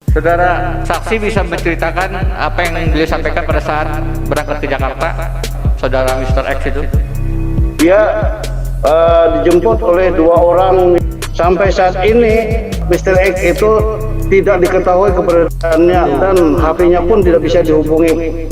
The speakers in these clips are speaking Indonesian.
Saudara saksi bisa menceritakan apa yang beliau sampaikan pada saat berangkat ke Jakarta, saudara Mr. X itu? Dia dijemput oleh 2 orang. Sampai saat ini Mr. X itu tidak diketahui keberadaannya dan HP-nya pun tidak bisa dihubungi.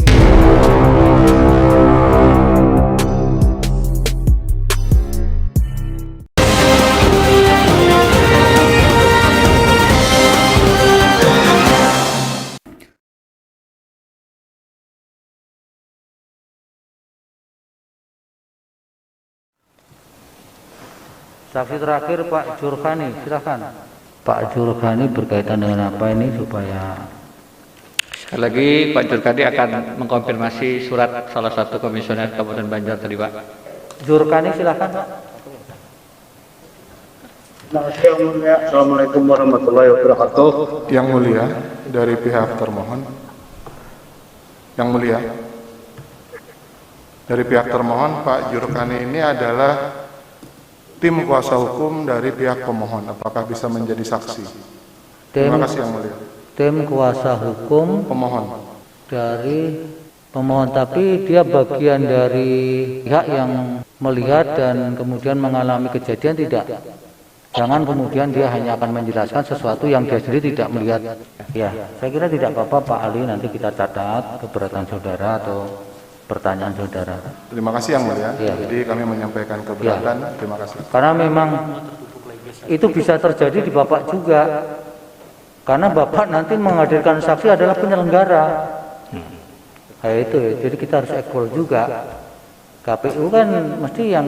Saksi terakhir Pak Jurkani, silakan. Pak Jurkani berkaitan dengan apa ini supaya Sekali lagi Pak Jurkani akan mengkonfirmasi surat salah satu komisioner Kabupaten Banjar tadi, Pak. Jurkani silakan, Pak. Assalamualaikum warahmatullahi wabarakatuh. Yang mulia, dari pihak termohon. Yang mulia, dari pihak termohon, Pak Jurkani ini adalah tim kuasa hukum dari pihak pemohon. Apakah bisa menjadi saksi? Terima kasih yang mulia. Tim kuasa hukum Pemohon. dari pemohon, tapi dia bagian dari pihak yang melihat dan kemudian mengalami kejadian tidak? Jangan kemudian dia hanya akan menjelaskan sesuatu yang dia sendiri tidak melihat. Ya, saya kira tidak apa-apa Pak Ali, nanti kita catat keberatan saudara atau pertanyaan saudara. Terima kasih yang mulia. Ya. Jadi kami menyampaikan keberatan. Terima kasih. Karena memang itu bisa terjadi di Bapak juga. Karena Bapak nanti menghadirkan saksi adalah penyelenggara. Nah, itu ya. Jadi kita harus equal juga. KPU kan mesti yang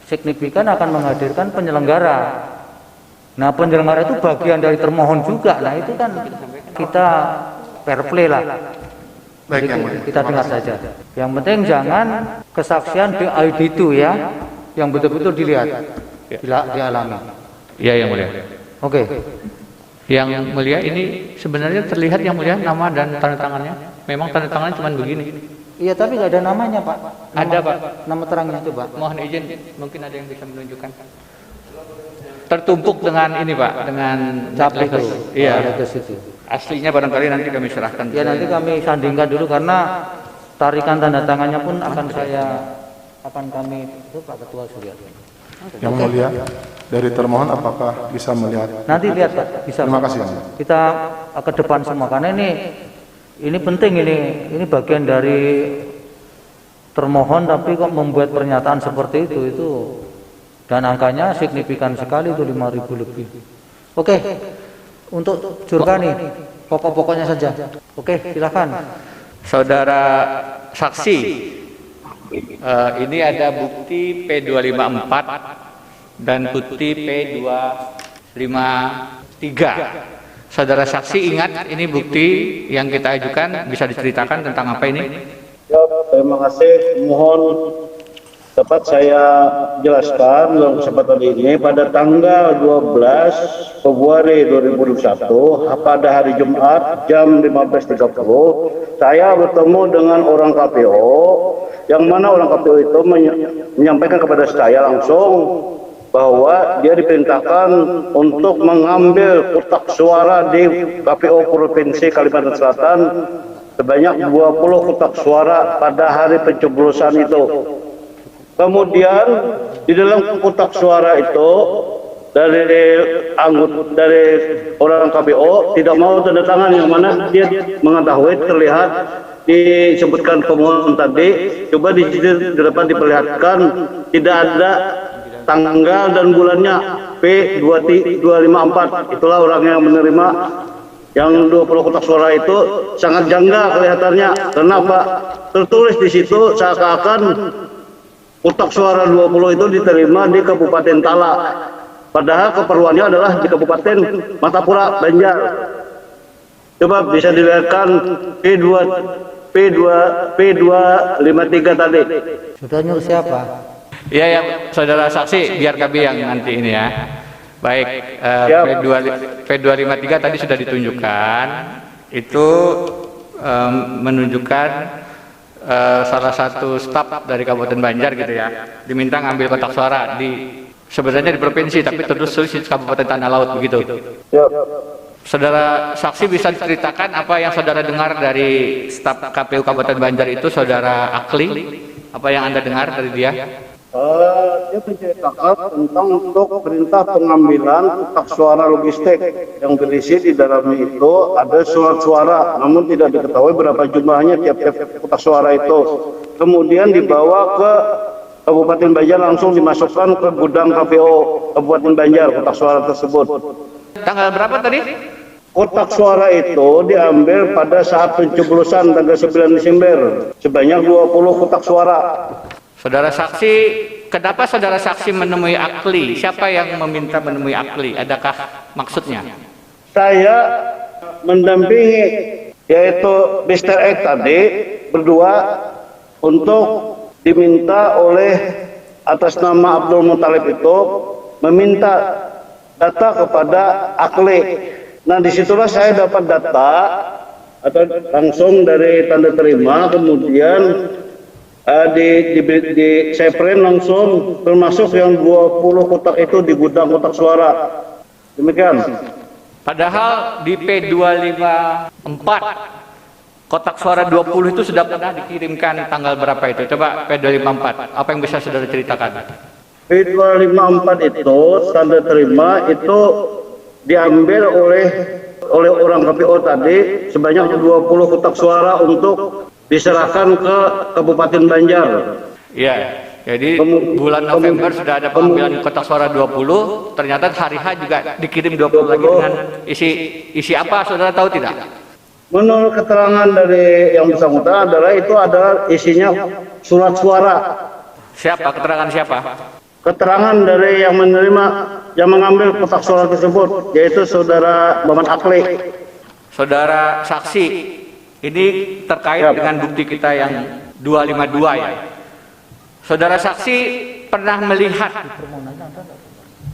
signifikan akan menghadirkan penyelenggara. Nah, penyelenggara itu bagian dari termohon juga. Nah, itu kan kita fair play lah. Baik yang Jadi mulia. kita dengar saja. Yang penting jangan kesaksian BID itu ya, yang betul-betul dilihat, dialami. Iya, yang mulia. Oke. Yang mulia ini sebenarnya terlihat yang mulia nama dan tanda tangannya. Memang tanda tangannya cuma begini. Iya, tapi nggak ada namanya Pak. Ada, Pak. Nama terangnya coba. Mohon izin, mungkin ada yang bisa menunjukkan. Tertumpuk dengan ini, Pak, dengan Cap itu. Iya. Itu situ. Aslinya barangkali nanti kami serahkan. Ya nanti kami sandingkan dulu karena tarikan tanda tangannya pun akan kami itu Pak Ketua Suryadi. Yang mulia, dari termohon apakah bisa melihat? Nanti lihat Pak, bisa. Terima kasih yang mulia. Kita ke depan semua karena ini penting, ini bagian dari termohon tapi kok membuat pernyataan seperti itu dan angkanya signifikan sekali itu 5.000 lebih. Oke. Untuk Jurkani pokok-pokoknya saja. Oke, silakan. Saudara saksi, ini ada bukti P254 dan bukti P253. Saudara saksi ingat ini bukti yang kita ajukan, bisa diceritakan tentang apa ini? Ya, terima kasih. Mohon dapat saya jelaskan dalam kesempatan ini. Pada tanggal 12 Februari 2021 pada hari Jumat jam 15.30 saya bertemu dengan orang KPO, yang mana orang KPO itu menyampaikan kepada saya langsung bahwa dia diperintahkan untuk mengambil kotak suara di KPU Provinsi Kalimantan Selatan sebanyak 20 kotak suara pada hari pencoblosan itu. Kemudian di dalam kotak suara itu dari orang KPO tidak mau tanda tangan, yang mana dia mengetahui terlihat disebutkan pemohon tadi, coba di sini dapat diperlihatkan tidak ada tanggal dan bulannya P254. Itulah orang yang menerima yang 20 kotak suara itu. Sangat janggal kelihatannya. Kenapa? Tertulis di situ seakan-akan kotak suara 20 itu diterima di Kabupaten Tala, padahal keperluannya adalah di Kabupaten Matapura, Banjar. Coba bisa dilihatkan P253 tadi. Sudah nyuruh siapa? Iya, ya, saudara saksi, biar kami yang nanti ini ya. Baik, P253 tadi sudah ditunjukkan. Itu menunjukkan salah satu staf dari Kabupaten Banjar gitu ya, diminta ngambil kotak suara sebenarnya di provinsi tapi terus di Kabupaten Tanah Laut begitu. Ya. Saudara saksi bisa ceritakan apa yang saudara dengar dari staf KPU Kabupaten Banjar itu, saudara Akli? Apa yang Anda dengar dari dia? Dia menceritakan tentang untuk perintah pengambilan kotak suara logistik yang berisi di dalamnya itu ada surat suara, namun tidak diketahui berapa jumlahnya tiap-tiap kotak suara itu. Kemudian dibawa ke Kabupaten Banjar, langsung dimasukkan ke gudang KPU Kabupaten Banjar kotak suara tersebut. Tanggal berapa tadi? Kotak suara itu diambil pada saat pencoblosan tanggal 9 Desember sebanyak 20 kotak suara. Saudara saksi, kenapa saudara saksi menemui Akli? Siapa yang meminta menemui Akli? Adakah maksudnya? Saya mendampingi yaitu Mr. X tadi berdua untuk diminta oleh atas nama Abdul Muthalib itu meminta data kepada Akli. Nah, disitulah saya dapat data atau langsung dari tanda terima, kemudian saya print langsung termasuk yang 20 kotak itu di gudang kotak suara. Demikian. Padahal di P254 kotak suara 20 itu sudah pernah dikirimkan tanggal berapa itu? Coba P254, apa yang bisa saudara ceritakan? P254 itu tanda terima itu diambil oleh orang KPU tadi sebanyak 20 kotak suara untuk diserahkan ke Kabupaten Banjar. Iya, jadi bulan November sudah ada pengambilan kotak suara 20, ternyata hari H juga dikirim 20 lagi dengan isi apa, saudara tahu tidak? Menurut keterangan dari yang bersangkutan adalah itu adalah isinya surat suara. Siapa? Keterangan siapa? Keterangan dari yang menerima, yang mengambil kotak suara tersebut, yaitu saudara Maman Akli. Saudara saksi, ini terkait dengan bukti kita yang 252 ya. Saudara saksi pernah melihat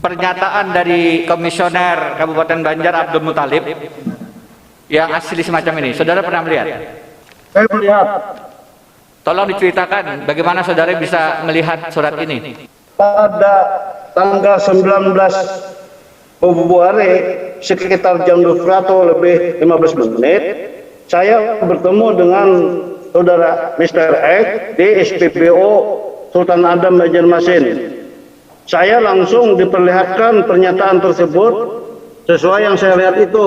pernyataan dari Komisioner Kabupaten Banjar Abdul Muthalib yang asli semacam ini. Saudara pernah melihat? Saya melihat. Tolong diceritakan bagaimana saudara bisa melihat surat ini. Pada tanggal 19 Februari sekitar jam 12 atau lebih 15 menit, saya bertemu dengan saudara Mr. X di SPPO Sultan Adam Banjarmasin. Saya langsung diperlihatkan pernyataan tersebut sesuai yang saya lihat itu,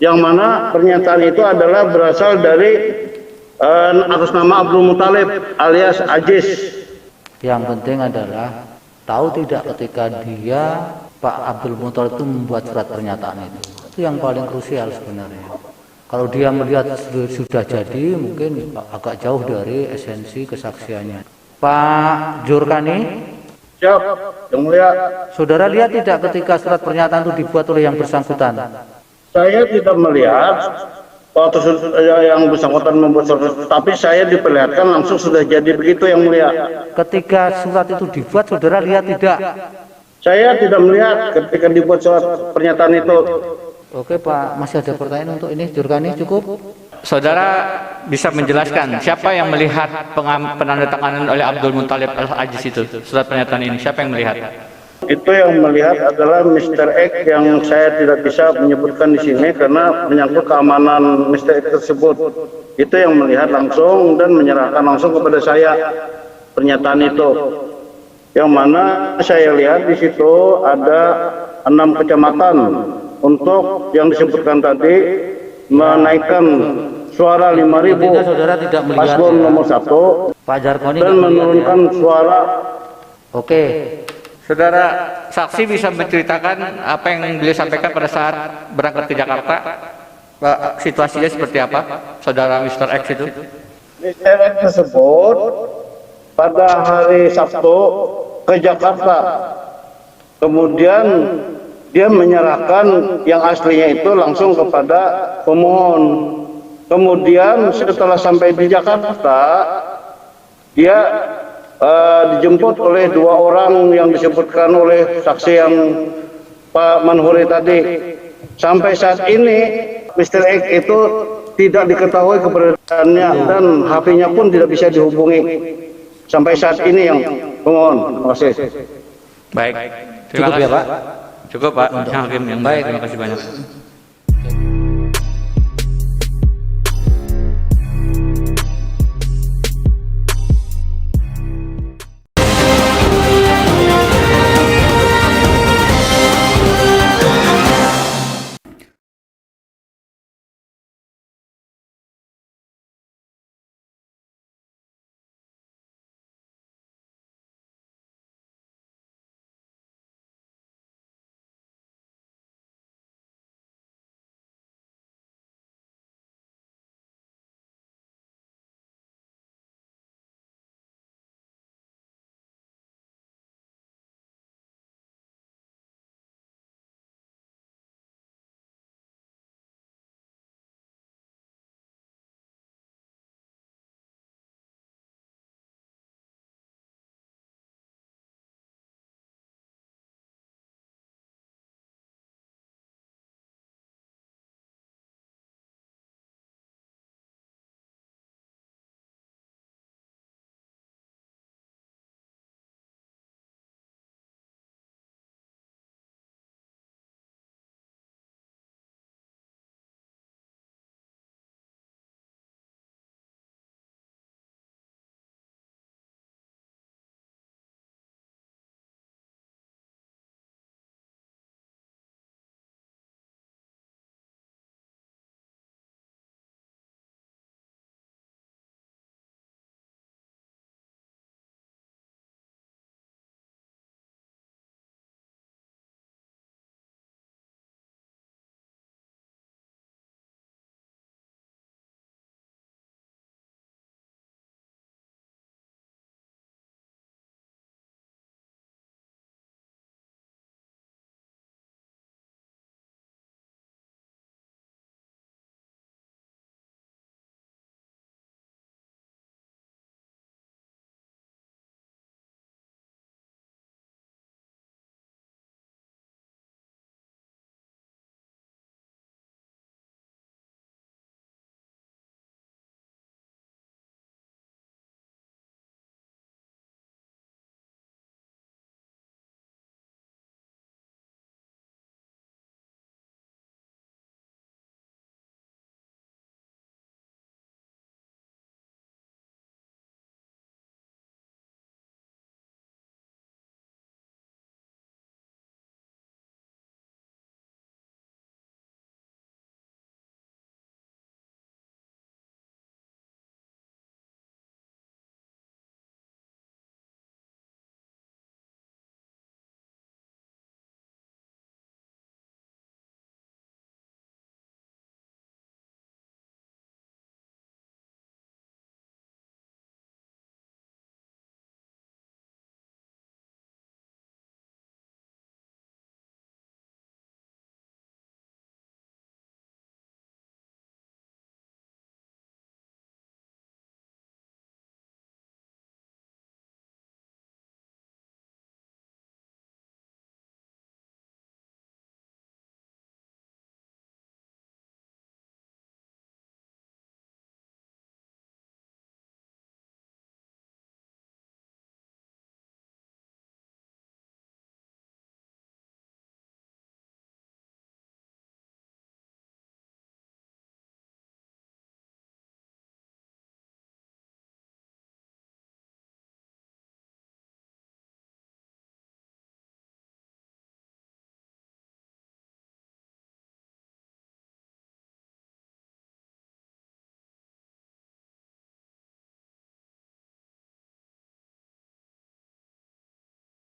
yang mana pernyataan itu adalah berasal dari atas nama Abdul Muthalib alias Aziz. Yang penting adalah tahu tidak ketika dia Pak Abdul Muthalib itu membuat surat pernyataan itu yang paling krusial sebenarnya. Kalau dia melihat sudah jadi, mungkin agak jauh dari esensi kesaksiannya. Pak Jurkani, Siap, yang mulia. saudara lihat tidak ketika surat pernyataan itu dibuat oleh yang bersangkutan? Saya tidak melihat waktu yang bersangkutan membuat surat, tapi saya diperlihatkan langsung sudah jadi begitu yang mulia. Ketika surat itu dibuat, saudara lihat tidak? Saya tidak melihat ketika dibuat surat pernyataan itu. Oke Pak, masih ada pertanyaan untuk ini, Jurkani cukup? Saudara bisa menjelaskan siapa yang melihat penandatanganan oleh Abdul Muthalib Al-Aziz itu, surat pernyataan ini, siapa yang melihat? Itu yang melihat adalah Mr. X yang saya tidak bisa menyebutkan di sini karena menyangkut keamanan Mr. X tersebut. Itu yang melihat langsung dan menyerahkan langsung kepada saya pernyataan itu. Yang mana saya lihat di situ ada 6 kecamatan untuk yang disebutkan tadi menaikkan suara 5.000 saudara tidak melihat paslon ya. nomor 1 Pak Jarkoni dan menurunkan suara. Oke. Saudara saksi bisa menceritakan apa yang beliau sampaikan pada saat berangkat ke Jakarta? Pak, situasinya seperti apa, saudara Mr. X itu? Mr. X tersebut pada hari Sabtu ke Jakarta. Kemudian dia menyerahkan yang aslinya itu langsung kepada pemohon. Kemudian setelah sampai di Jakarta, dia dijemput oleh 2 orang yang disebutkan oleh saksi yang Pak Manhuri tadi. Sampai saat ini Mr. X itu tidak diketahui keberadaannya dan HP-nya pun tidak bisa dihubungi. Sampai saat ini yang pemohon. Terima kasih. Baik, Cukup ya Pak? Cukup Pak, Hakim yang baik, terima kasih banyak.